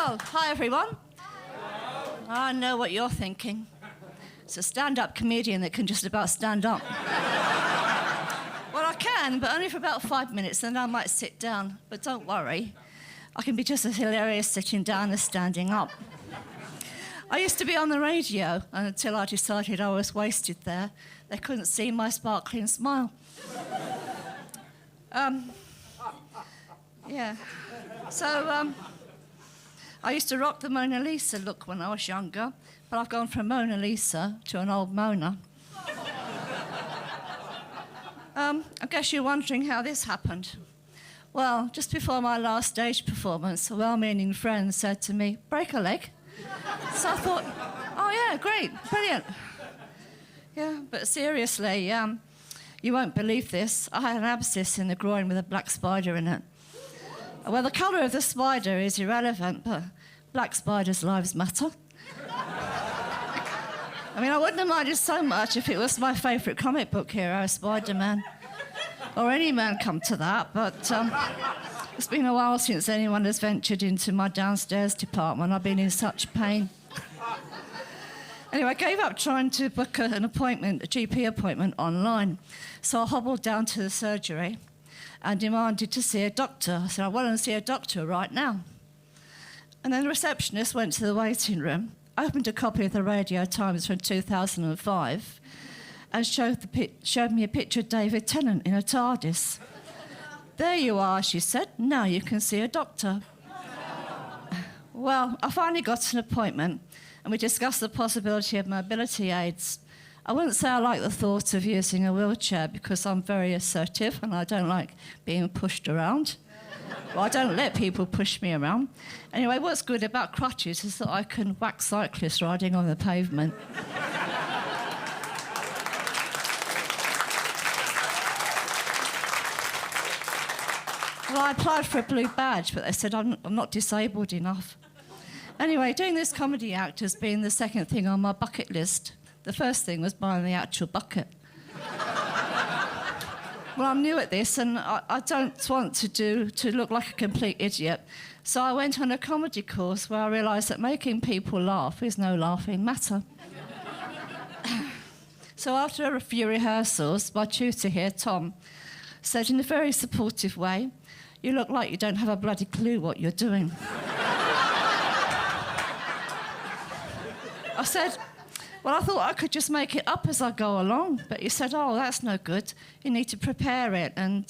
Well, hi everyone. Hello. I know what you're thinking. It's a stand-up comedian that can just about stand up. Well, I can, but only for about 5 minutes, then I might sit down. But don't worry, I can be just as hilarious sitting down as standing up. I used to be on the radio until I decided I was wasted there. They couldn't see my sparkling smile. Yeah. So, I used to rock the Mona Lisa look when I was younger, but I've gone from Mona Lisa to an old Mona. I guess you're wondering how this happened. Well, just before my last stage performance, a well-meaning friend said to me, "Break a leg." So I thought, oh yeah, great, brilliant. Yeah, but seriously, you won't believe this. I had an abscess in the groin with a black spider in it. Well, the colour of the spider is irrelevant, but black spiders' lives matter. I mean, I wouldn't have minded so much if it was my favourite comic book hero, Spider-Man. Or any man come to that, but it's been a while since anyone has ventured into my downstairs department. I've been in such pain. Anyway, I gave up trying to book an appointment, a GP appointment, online. So I hobbled down to the surgery and demanded to see a doctor. I said, "I want to see a doctor right now." And then the receptionist went to the waiting room, opened a copy of the Radio Times from 2005, and showed me a picture of David Tennant in a TARDIS. "There you are," she said. "Now you can see a doctor." Well, I finally got an appointment, and we discussed the possibility of mobility aids. I wouldn't say I like the thought of using a wheelchair because I'm very assertive and I don't like being pushed around. Well, I don't let people push me around. Anyway, what's good about crutches is that I can whack cyclists riding on the pavement. Well, I applied for a blue badge, but they said I'm not disabled enough. Anyway, doing this comedy act has been the second thing on my bucket list. The first thing was buying the actual bucket. Well, I'm new at this, and I don't want to look like a complete idiot. So I went on a comedy course where I realised that making people laugh is no laughing matter. So after a few rehearsals, my tutor here, Tom, said in a very supportive way, "You look like you don't have a bloody clue what you're doing." I said, "Well, I thought I could just make it up as I go along." But he said, "Oh, that's no good. You need to prepare it and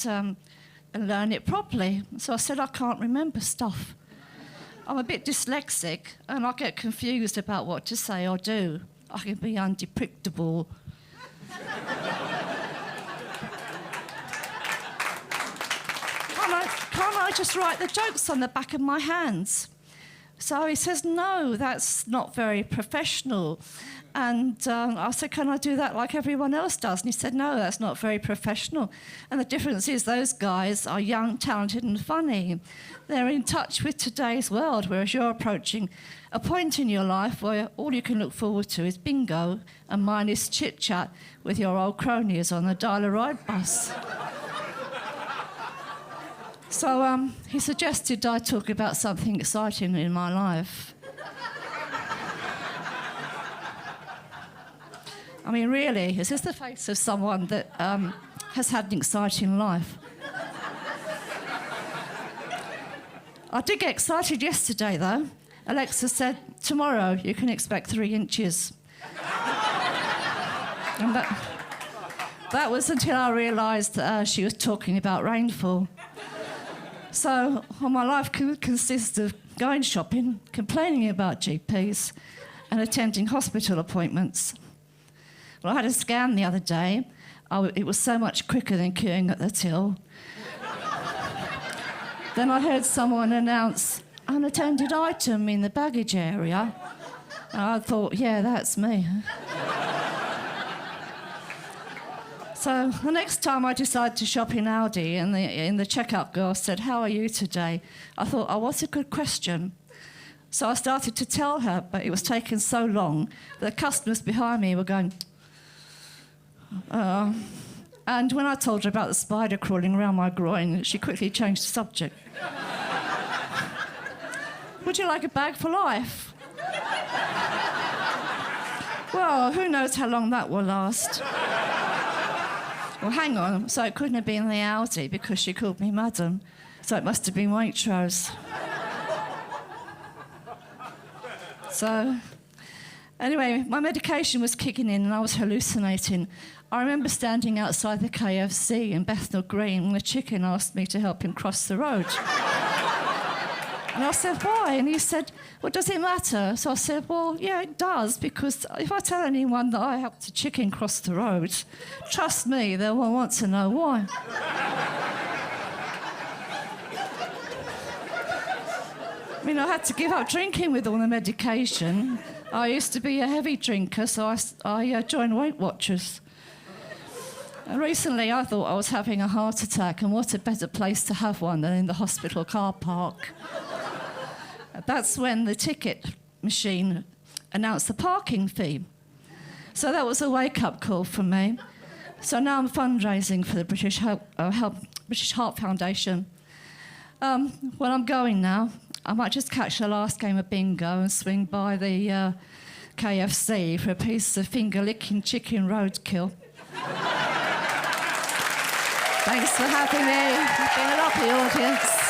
learn it properly." So I said, "I can't remember stuff. I'm a bit dyslexic and I get confused about what to say or do. I can be unpredictable." Can't I just write the jokes on the back of my hands? So he says, "No, that's not very professional." And I said, "Can I do that like everyone else does?" And he said, "No, that's not very professional. And the difference is those guys are young, talented and funny. They're in touch with today's world, whereas you're approaching a point in your life where all you can look forward to is bingo and mindless chit-chat with your old cronies on the dial-a-ride bus." So he suggested I talk about something exciting in my life. I mean, really, is this the face of someone that has had an exciting life? I did get excited yesterday, though. Alexa said, "Tomorrow you can expect 3 inches." And that was until I realised she was talking about rainfall. So, well, my life consists of going shopping, complaining about GPs, and attending hospital appointments. Well, I had a scan the other day. It was so much quicker than queuing at the till. Then I heard someone announce, "Unattended item in the baggage area." And I thought, yeah, that's me. So the next time I decided to shop in Aldi, and the checkout girl said, "How are you today?" I thought, oh, what's a good question? So I started to tell her, but it was taking so long that the customers behind me were going, and when I told her about the spider crawling around my groin, she quickly changed the subject. Would you like a bag for life? Well, who knows how long that will last. Well, hang on. So it couldn't have been the Audi because she called me madam. So it must have been Waitrose. So, anyway, my medication was kicking in and I was hallucinating. I remember standing outside the KFC in Bethnal Green when the chicken asked me to help him cross the road. And I said, why? And he said, well, does it matter? So I said, well, yeah, it does, because if I tell anyone that I helped a chicken cross the road, trust me, they will want to know why. I mean, I had to give up drinking with all the medication. I used to be a heavy drinker, so I joined Weight Watchers. And recently, I thought I was having a heart attack, and what a better place to have one than in the hospital car park. That's when the ticket machine announced the parking fee. So that was a wake-up call for me. So now I'm fundraising for the British Heart Foundation. Well, I'm going now. I might just catch the last game of bingo and swing by the KFC for a piece of finger-licking chicken roadkill. Thanks for having me. It's been a lovely audience.